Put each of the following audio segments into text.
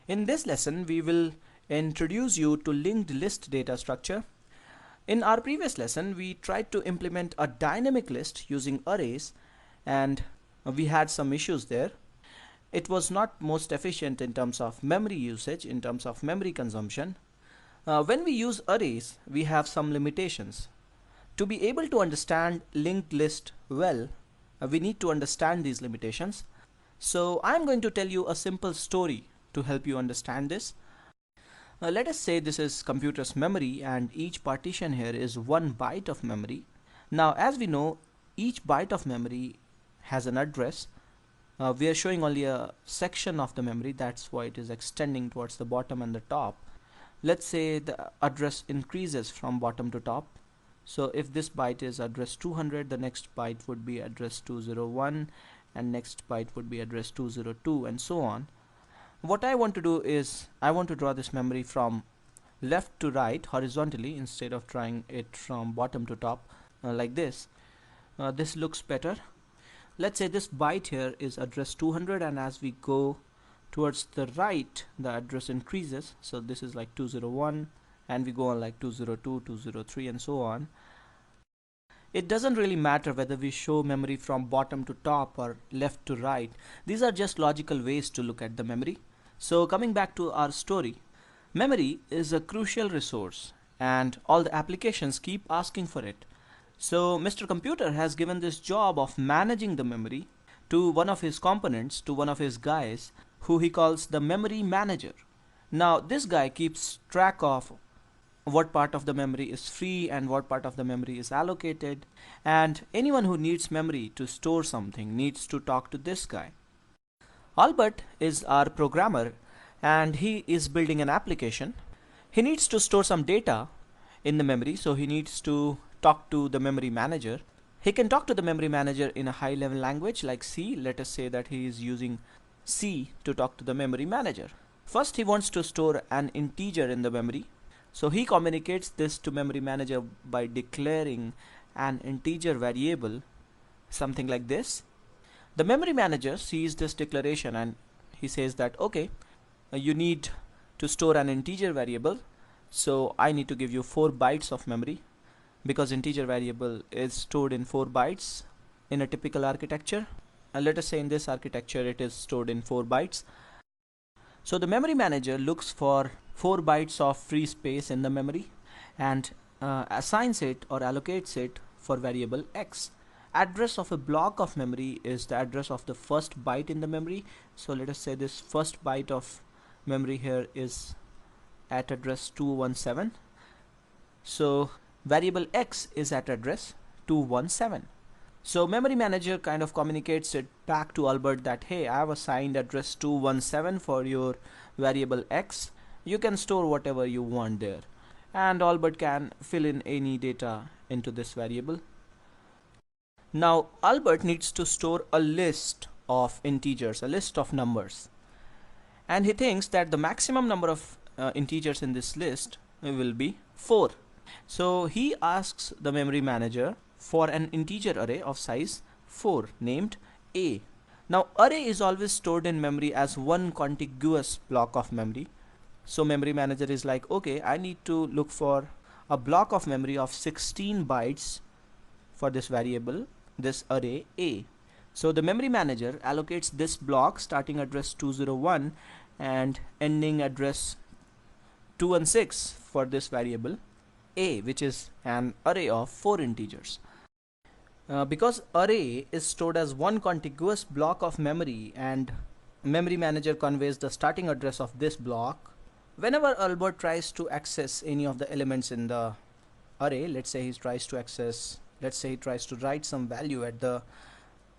In this lesson, we will introduce you to linked list data structure. In our previous lesson, we tried to implement a dynamic list using arrays, and we had some issues there. It was not most efficient in terms of memory usage, in terms of memory consumption. When we use arrays, we have some limitations. To be able to understand linked list well, we need to understand these limitations. So I'm going to tell you a simple story to help you understand this. Let us say this is computer's memory and each partition here is 1 byte of memory. Now as we know, each byte of memory has an address. We are showing only a section of the memory, that's why it is extending towards the bottom and the top. Let's say the address increases from bottom to top. So if this byte is address 200, the next byte would be address 201, and next byte would be address 202, and so on. What I want to do is I want to draw this memory from left to right horizontally instead of drawing it from bottom to top like this. This looks better. Let's say this byte here is address 200, and as we go towards the right, the address increases. So this is like 201, and we go on like 202, 203, and so on. It doesn't really matter whether we show memory from bottom to top or left to right. These are just logical ways to look at the memory. So coming back to our story, memory is a crucial resource and all the applications keep asking for it. So Mr. Computer has given this job of managing the memory to one of his components, to one of his guys, who he calls the memory manager. Now this guy keeps track of what part of the memory is free and what part of the memory is allocated, and anyone who needs memory to store something needs to talk to this guy. Albert is our programmer and he is building an application. He needs to store some data in the memory, so he needs to talk to the memory manager. He can talk to the memory manager in a high level language like C. Let us say that he is using C to talk to the memory manager. First he wants to store an integer in the memory, so he communicates this to memory manager by declaring an integer variable, something like this. The memory manager sees this declaration and he says that okay, you need to store an integer variable, so I need to give you 4 bytes of memory, because integer variable is stored in 4 bytes in a typical architecture. Let us say in this architecture it is stored in 4 bytes. So the memory manager looks for 4 bytes of free space in the memory and assigns it or allocates it for variable x. Address of a block of memory is the address of the first byte in the memory. So let us say this first byte of memory here is at address 217. So variable x is at address 217. So memory manager kind of communicates it back to Albert that hey, I have assigned address 217 for your variable x. You can store whatever you want there, and Albert can fill in any data into this variable. Now Albert needs to store a list of integers, a list of numbers, and he thinks that the maximum number of integers in this list will be 4. So he asks the memory manager for an integer array of size 4 named A. Now array is always stored in memory as one contiguous block of memory. So memory manager is like, okay, I need to look for a block of memory of 16 bytes for this variable, this array A. So the memory manager allocates this block starting address 201 and ending address 216 for this variable A, which is an array of 4 integers. Because array is stored as one contiguous block of memory and memory manager conveys the starting address of this block, whenever Albert tries to access any of the elements in the array, let's say he tries to write some value at the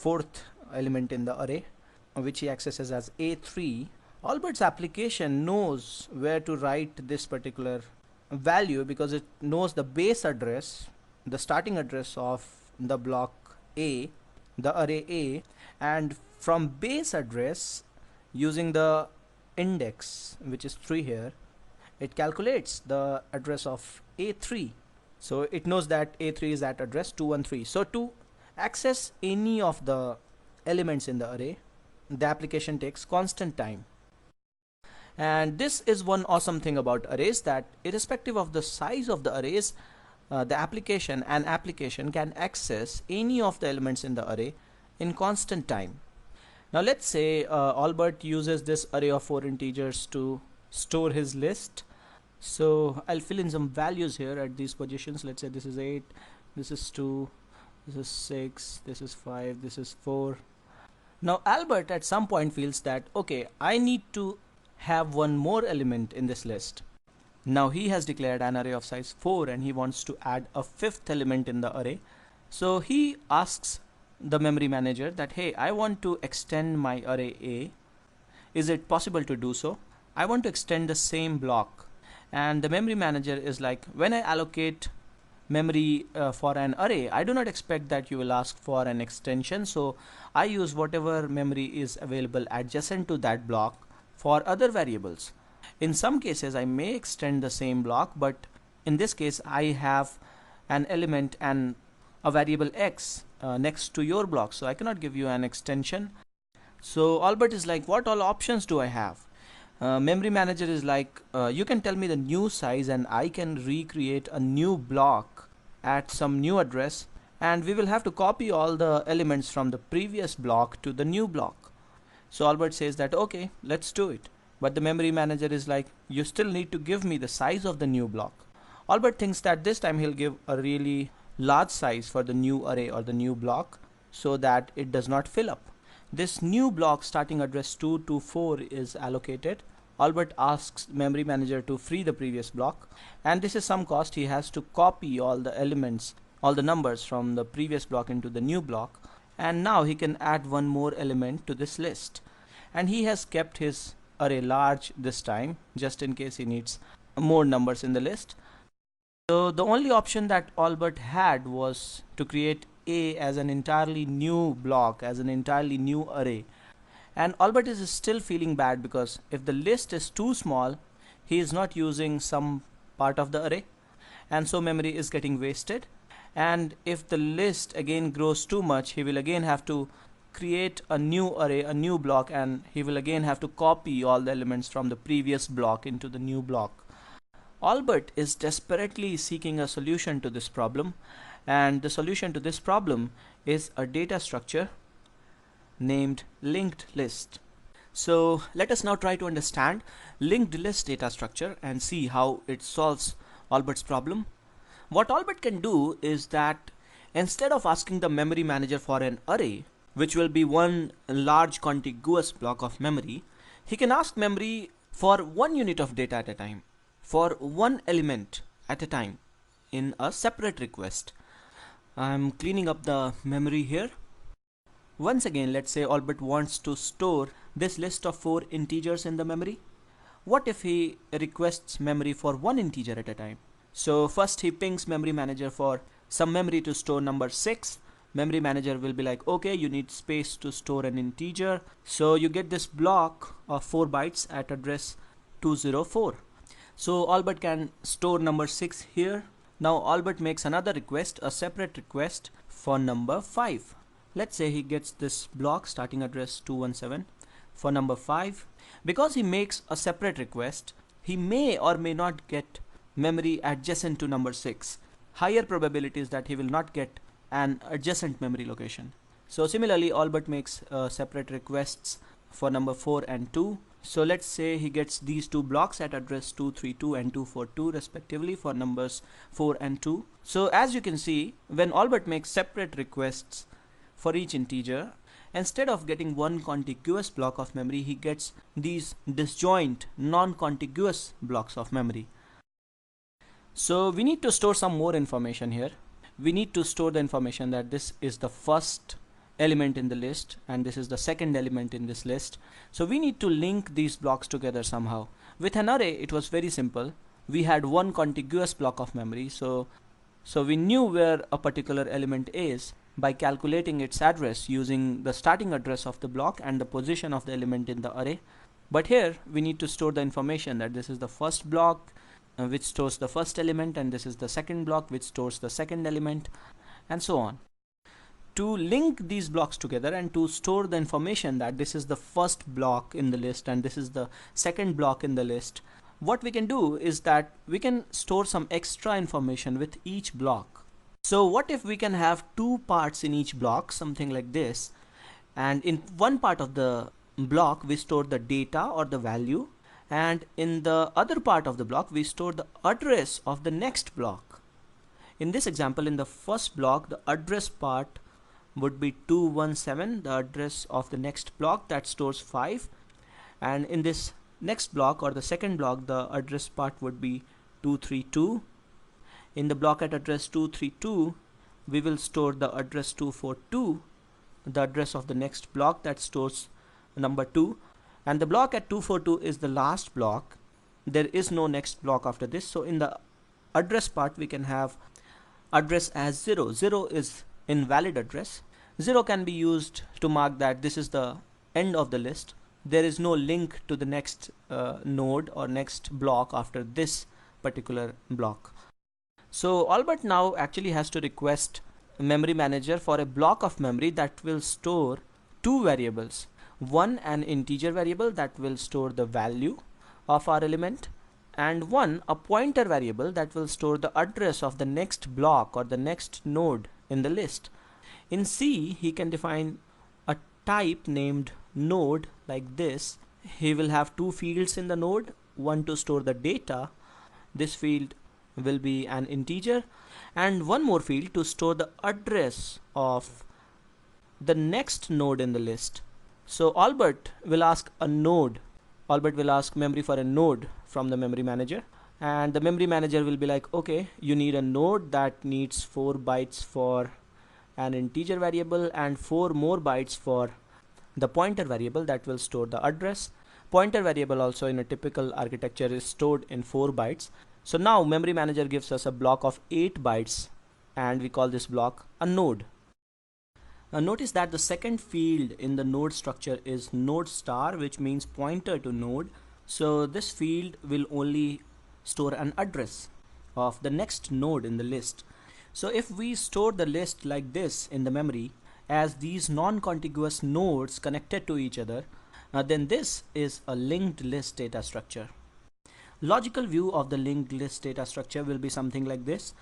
4th element in the array, which he accesses as A3, Albert's application knows where to write this particular value because it knows the base address, the starting address of the block A, the array A, and from base address, using the index which is 3 here, it calculates the address of A3. So it knows that A3 is at address 213. So to access any of the elements in the array, the application takes constant time. And this is one awesome thing about arrays, that irrespective of the size of the arrays, the application can access any of the elements in the array in constant time. Now let's say Albert uses this array of 4 integers to store his list. So I'll fill in some values here at these positions. Let's say this is 8, this is 2, this is 6, this is 5, this is 4. Now Albert at some point feels that, okay, I need to have one more element in this list. Now he has declared an array of size 4 and he wants to add a 5th element in the array. So he asks the memory manager that, hey, I want to extend my array A. Is it possible to do so? I want to extend the same block. And the memory manager is like, when I allocate memory for an array, I do not expect that you will ask for an extension, so I use whatever memory is available adjacent to that block for other variables. In some cases I may extend the same block, but in this case I have an element and a variable x next to your block, so I cannot give you an extension. So Albert is like, what all options do I have? Memory manager is like, you can tell me the new size and I can recreate a new block at some new address, and we will have to copy all the elements from the previous block to the new block. So Albert says that, okay, let's do it. But the memory manager is like, you still need to give me the size of the new block. Albert thinks that this time he'll give a really large size for the new array or the new block so that it does not fill up. This new block starting address 224 is allocated. Albert asks memory manager to free the previous block, and this is some cost. He has to copy all the elements, all the numbers from the previous block into the new block, and now he can add one more element to this list. And he has kept his array large this time, just in case he needs more numbers in the list. So the only option that Albert had was to create A as an entirely new block, as an entirely new array. And Albert is still feeling bad because if the list is too small, he is not using some part of the array, and so memory is getting wasted. And if the list again grows too much, he will again have to create a new array, a new block, and he will again have to copy all the elements from the previous block into the new block. Albert is desperately seeking a solution to this problem, and the solution to this problem is a data structure named linked list. So let us now try to understand linked list data structure and see how it solves Albert's problem. What Albert can do is that instead of asking the memory manager for an array, which will be one large contiguous block of memory, he can ask memory for one unit of data at a time, for one element at a time in a separate request. I'm cleaning up the memory here. Once again, let's say Albert wants to store this list of 4 integers in the memory. What if he requests memory for one integer at a time? So first he pings memory manager for some memory to store number 6. Memory manager will be like, okay, you need space to store an integer, so you get this block of 4 bytes at address 204. So Albert can store number 6 here. Now Albert makes another request, a separate request for number 5. Let's say he gets this block starting address 217 for number 5. Because he makes a separate request, he may or may not get memory adjacent to number 6. Higher probabilities that he will not get an adjacent memory location. So similarly, Albert makes separate requests for number 4 and 2. So let's say he gets these 2 blocks at address 232 and 242 respectively for numbers 4 and 2. So as you can see, when Albert makes separate requests for each integer, instead of getting one contiguous block of memory, he gets these disjoint non-contiguous blocks of memory. So we need to store some more information here. We need to store the information that this is the first element in the list and this is the second element in this list. So we need to link these blocks together somehow. With an array, it was very simple. We had one contiguous block of memory, so we knew where a particular element is by calculating its address using the starting address of the block and the position of the element in the array. But here we need to store the information that this is the first block which stores the first element, and this is the second block which stores the second element, and so on. To link these blocks together and to store the information that this is the first block in the list and this is the second block in the list, what we can do is that we can store some extra information with each block. So what if we can have two parts in each block, something like this, and in one part of the block we store the data or the value, and in the other part of the block we store the address of the next block. In this example, in the first block, the address part would be 217, the address of the next block that stores 5, and in this next block or the second block, the address part would be 232. In the block at address 232 we will store the address 242, the address of the next block that stores number 2, and the block at 242 is the last block. There is no next block after this, so in the address part we can have address as 0. 0 is invalid address. 0 can be used to mark that this is the end of the list. There is no link to the next node or next block after this particular block. So Albert now actually has to request a memory manager for a block of memory that will store two variables. One, an integer variable that will store the value of our element, and one, a pointer variable that will store the address of the next block or the next node in the list. In C, he can define a type named node like this. He will have two fields in the node, one to store the data, this field will be an integer, and one more field to store the address of the next node in the list. So Albert will ask a node. Albert will ask memory for a node from the memory manager, and the memory manager will be like, okay, you need a node that needs 4 bytes for an integer variable and 4 more bytes for the pointer variable that will store the address. Pointer variable also in a typical architecture is stored in 4 bytes. So now memory manager gives us a block of 8 bytes and we call this block a node. Now notice that the second field in the node structure is node star, which means pointer to node. So this field will only store an address of the next node in the list. So if we store the list like this in the memory as these non-contiguous nodes connected to each other, then this is a linked list data structure. Logical view of the linked list data structure will be something like this.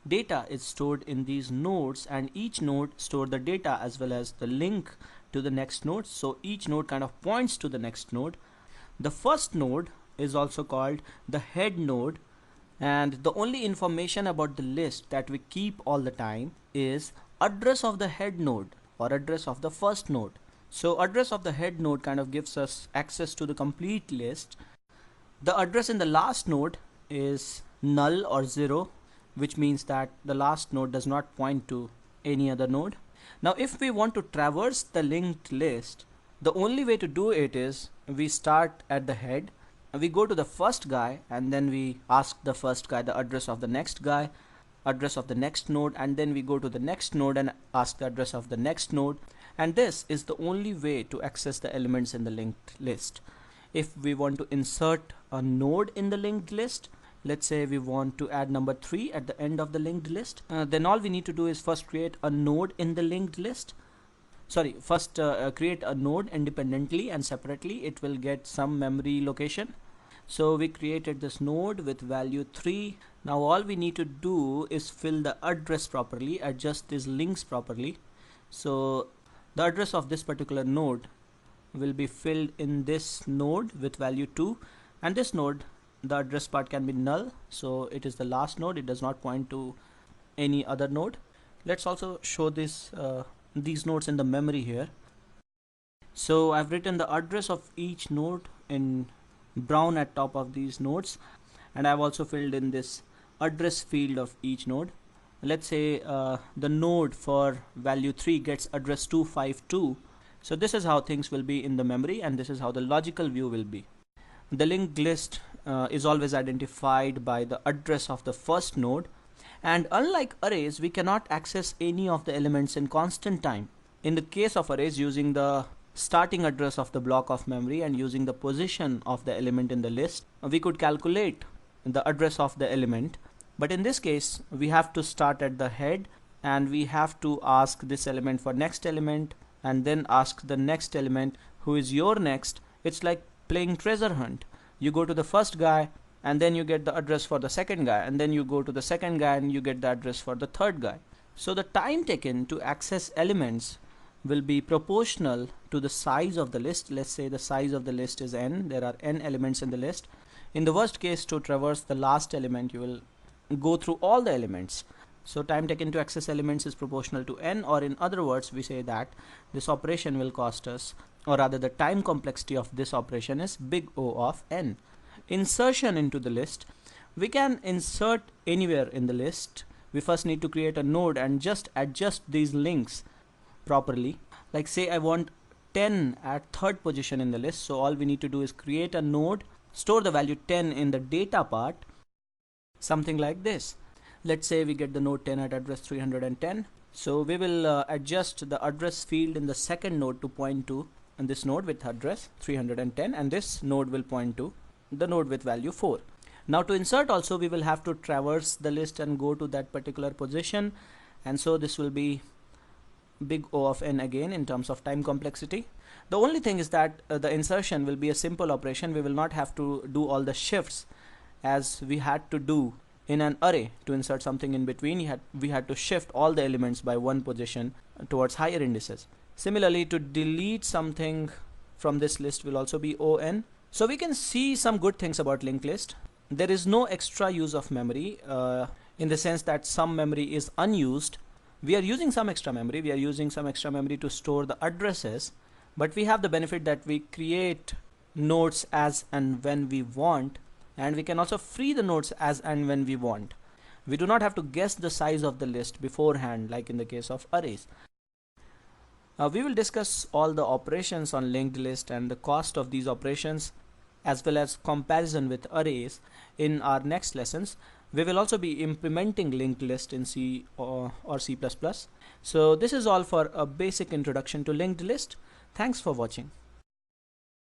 Data is stored in these nodes and each node stores the data as well as the link to the next node. So each node kind of points to the next node. The first node is also called the head node, and the only information about the list that we keep all the time is address of the head node or address of the first node. So address of the head node kind of gives us access to the complete list. The address in the last node is null or 0, which means that the last node does not point to any other node. Now if we want to traverse the linked list, the only way to do it is we start at the head, we go to the first guy, and then we ask the first guy the address of the next guy, address of the next node, and then we go to the next node and ask the address of the next node. And this is the only way to access the elements in the linked list. If we want to insert a node in the linked list, let's say we want to add number 3 at the end of the linked list, then all we need to do is first create a node in the linked list. First create a node independently and separately. It will get some memory location. So we created this node with value 3. Now all we need to do is fill the address properly, adjust these links properly. So the address of this particular node will be filled in this node with value 2, and this node, the address part can be null, so it is the last node, it does not point to any other node. Let's also show this these nodes in the memory here. So I've written the address of each node in brown at top of these nodes, and I've also filled in this address field of each node. Let's say the node for value 3 gets address 252. So this is how things will be in the memory, and this is how the logical view will be. The linked list is always identified by the address of the first node, and unlike arrays, we cannot access any of the elements in constant time. In the case of arrays, using the starting address of the block of memory and using the position of the element in the list, we could calculate the address of the element. But in this case, we have to start at the head and we have to ask this element for next element and then ask the next element who is your next. It's like playing treasure hunt. You go to the first guy and then you get the address for the second guy, and then you go to the second guy and you get the address for the third guy. So the time taken to access elements will be proportional to the size of the list. Let's say the size of the list is n. There are n elements in the list. In the worst case, to traverse the last element, you will go through all the elements. So time taken to access elements is proportional to n, or in other words, we say that this operation will cost us, or rather the time complexity of this operation is big O of n. Insertion into the list. We can insert anywhere in the list. We first need to create a node and just adjust these links properly. Like say I want 10 at third position in the list, so all we need to do is create a node, store the value 10 in the data part, something like this. Let's say we get the node 10 at address 310. So we will adjust the address field in the second node to point to and this node with address 310, and this node will point to the node with value 4. Now to insert also, we will have to traverse the list and go to that particular position, and so this will be big O of n again in terms of time complexity. The only thing is that the insertion will be a simple operation. We will not have to do all the shifts as we had to do in an array. To insert something in between, we had to shift all the elements by one position towards higher indices. Similarly, to delete something from this list will also be on. So we can see some good things about linked list. There is no extra use of memory in the sense that some memory is unused. We are using some extra memory. We are using some extra memory to store the addresses, but we have the benefit that we create nodes as and when we want, and we can also free the nodes as and when we want. We do not have to guess the size of the list beforehand like in the case of arrays. We will discuss all the operations on linked list and the cost of these operations, as well as comparison with arrays in our next lessons. We will also be implementing linked list in C or C++. So this is all for a basic introduction to linked list. Thanks for watching.